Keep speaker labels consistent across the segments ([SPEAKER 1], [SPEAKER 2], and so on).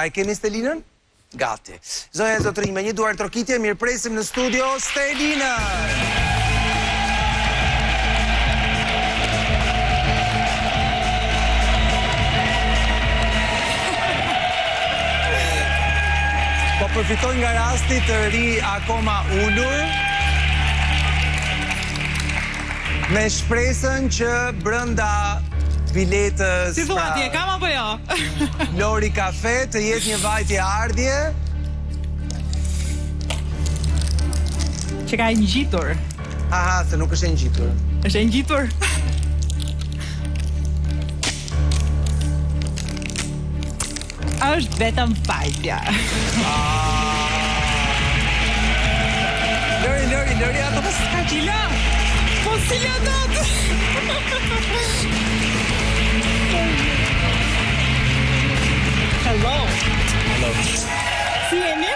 [SPEAKER 1] A e keni Stelinën? Gati. Zoja e zotërinj, me një duar trokitje, mirëpresim në studio Stelinën! Po përfitoj nga rasti të ri akoma ullur, me shpresën që brënda biletës...
[SPEAKER 2] Si thua ti, e kam apo jo?
[SPEAKER 1] Lori Kafe të jetë një vajtje ardhje.
[SPEAKER 2] Që ka e ngjitur.
[SPEAKER 1] Aha, se nuk është e ngjitur.
[SPEAKER 2] Është e ngjitur? Është vetëm vajtja.
[SPEAKER 1] Lori, ato pas ka
[SPEAKER 2] Cila? Po cila dot? Hello. Si jeni?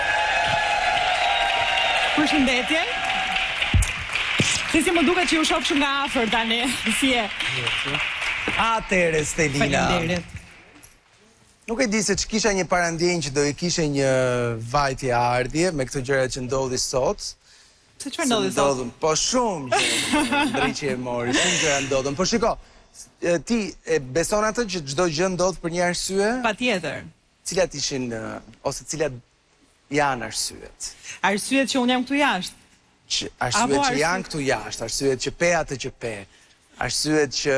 [SPEAKER 2] Përshëndetje. Si më duket që ju shoh shumë nga afër tani. Si je?
[SPEAKER 1] Atëre, Stelina.
[SPEAKER 2] Faleminderit.
[SPEAKER 1] Nuk e di se që kisha një parandjenjë që do i kishe një vajtje ardhje me këtë gjëra që ndodhi sot.
[SPEAKER 2] Se çfarë ndodhi sot?
[SPEAKER 1] Po shumë gjëra, ndriçi e mori, shumë gjëra ndodhen. Po shiko, ti e beson atë që çdo gjë ndodh për një arsye?
[SPEAKER 2] Patjetër.
[SPEAKER 1] Cilat ishin ose cilat janë arsyet?
[SPEAKER 2] Arsyet që unë jam këtu jashtë.
[SPEAKER 1] Arsyet që janë këtu jashtë, arsyet që pe atë që pe, arsyet që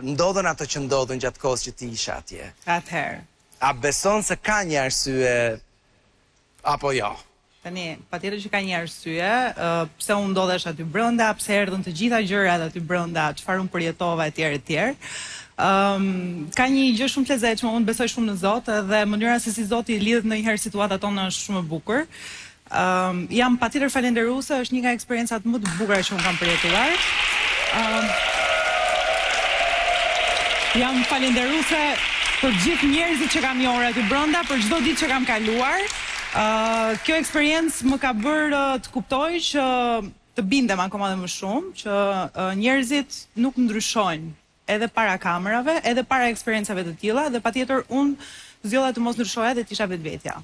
[SPEAKER 1] ndodhen ato që ndodhen gjatë kohës që ti isha atje.
[SPEAKER 2] Atëherë.
[SPEAKER 1] A beson se ka një arsye apo jo?
[SPEAKER 2] Tani, patjetër që ka një arsye, pse unë ndodhesh aty brenda, pse erdhën të gjitha gjërat aty brenda, çfarë unë përjetova etj. Ka një gjë shumë të lezetshme, unë besoj shumë në Zot dhe mënyra se si Zoti lidhet ndonjëherë situatat tona është shumë e bukur. Jam patjetër falënderuese, është një nga eksperiencat më të bukura që unë kam përjetuar. Jam falënderuese për gjithë njerëzit që kam njohur aty brenda, për çdo ditë që kam kaluar. Kjo eksperiencë më ka bërë të kuptoj që të bindem akoma dhe më shumë që njerëzit nuk ndryshojnë edhe para kamerave, edhe para eksperiencave të tilla dhe patjetër unë zgjodha të mos ndryshoja dhe të isha vetvetja.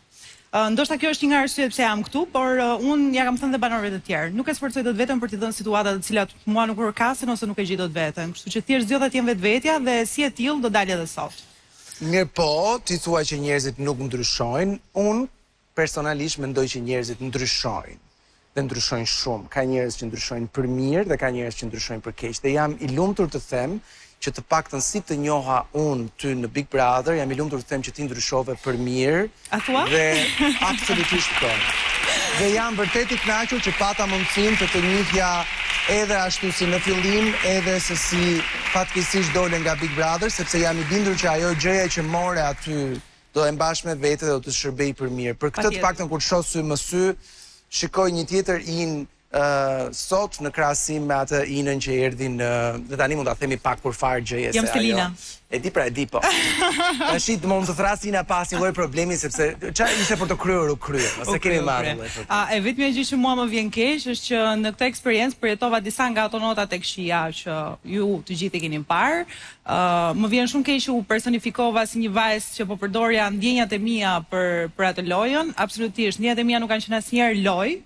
[SPEAKER 2] Ndoshta kjo është një nga arsyet pse jam këtu, por unë ja kam thënë dhe banorëve të tjerë. Nuk e sforcoj dot veten për t'i dhënë situata të cilat mua nuk përkasin ose nuk e gjej dot veten. Kështu që thjesht zgjodha të jem vetvetja dhe si e till do dalë edhe sot.
[SPEAKER 1] Mirë po, ti thua që njerëzit nuk ndryshojnë. Unë personalisht mendoj që njerëzit ndryshojnë. Dhe ndryshojnë shumë. Ka njerëz që ndryshojnë për mirë dhe ka njerëz që ndryshojnë për keq. Dhe jam i lumtur të them që të paktën si të njoha unë ty në Big Brother, jam i lumtur të them që ti ndryshove për mirë.
[SPEAKER 2] A thua?
[SPEAKER 1] Dhe absolutisht po. Dhe jam vërtet i kënaqur që pata mundësinë të njihja edhe ashtu si në fillim, edhe se si fatkeqësisht dole nga Big Brother, sepse jam i bindur që ajo gjëja që more aty do e mbash me vete dhe do të shërbej për mirë. Për këtë të paktën kur shoh sy më sy, shikoj një tjetër in sot në krahasim me atë inën që erdhi në, dhe tani mund ta themi pak për fare gjëje se
[SPEAKER 2] ajo. Jam Stelina.
[SPEAKER 1] E di po. Tash do mund të thrasë ina pas një lloj problemi sepse çfarë ishte për të kryer u krye, ose kemi marrë lloj.
[SPEAKER 2] E vetmja gjë që mua më vjen keq është që në këtë eksperiencë përjetova disa nga ato nota tek Shija që ju të gjithë e keni parë. Më vjen shumë keq që u personifikova si një vajzë që po përdorja ndjenjat e mia për atë lojën. Absolutisht, ndjenjat e mia nuk kanë qenë asnjëherë lojë,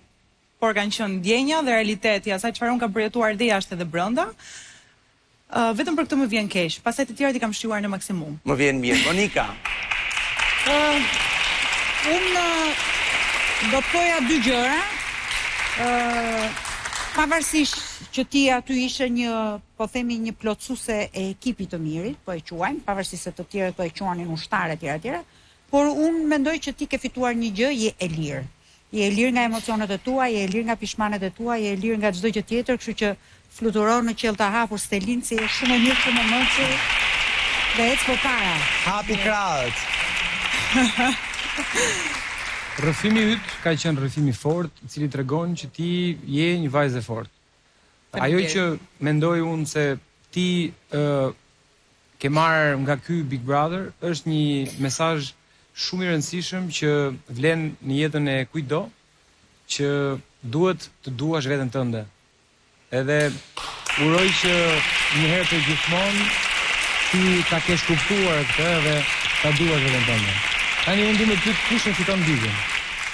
[SPEAKER 2] por kanë qenë ndjenja dhe realiteti asaj çfarë unë kam përjetuar dhe jashtë edhe brenda. Vetëm për këtë më vjen keq. Pastaj të tjerat i kam shtyuar në maksimum.
[SPEAKER 1] Më vjen mirë. Monika.
[SPEAKER 3] Unë do të thoja dy gjëra. Pavarësisht që ti aty ishe një, po themi një plotësuese e ekipit të mirit, po e quajmë, pavarësisht se të tjerët po e quanin ushtarë etj. Por unë mendoj që ti ke fituar një gjë, je e lirë. Je e lirë nga emocionet e tua, je e lirë nga pishmanet e tua, je e lirë nga çdo gjë tjetër, kështu që fluturon në qell të hapur Stelin, si është shumë e mirë që më mëçi dhe ec për para.
[SPEAKER 1] Hapi krahët.
[SPEAKER 4] Rrëfimi yt ka qenë rrëfimi fort, i cili tregon që ti je një vajzë e fortë. Ajo që mendoj unë se ti ke marrë nga ky Big Brother është një mesazh shumë i rëndësishëm që vlen në jetën e kujdo, që duhet të duash veten tënde. Edhe uroj që një herë për gjithmonë ti ta kesh kuptuar këtë dhe ta duash veten tënde. Tani unë du me pyet kush e fiton bigun.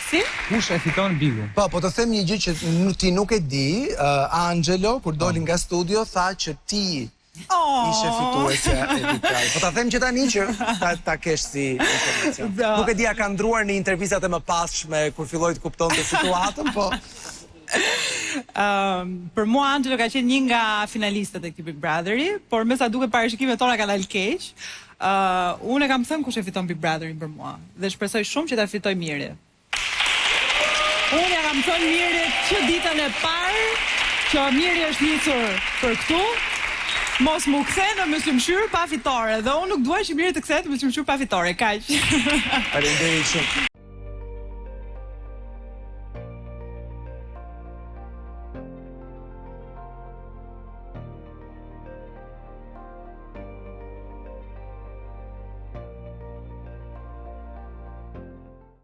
[SPEAKER 2] Si?
[SPEAKER 4] Kush e fiton bigun?
[SPEAKER 1] Po të them një gjë që ti nuk e di, Angelo, kur doli nga studio, tha që ti ishe fituese e Vikaj. Po ta them që tani që ta kesh si informacion. Nuk e di, a ka ndruar në intervistat e më passhme kur filloi të kuptonte situatën, po
[SPEAKER 2] për mua Angelo ka qenë një nga finalistët e këtij Big Brotheri, por me sa duket parashikimet tona kanë dalë keq. Unë e kam thënë kush e fiton Big Brotherin për mua dhe shpresoj shumë që ta fitoj Miri. Unë ja kam thënë Mirit që ditën e parë që Miri është nisur për këtu, mos mu kthe në mysymshyr pa fitore, dhe unë nuk dua që Miri të kthehet në mysymshyr pa fitore, kaq.
[SPEAKER 1] faleminderit shumë.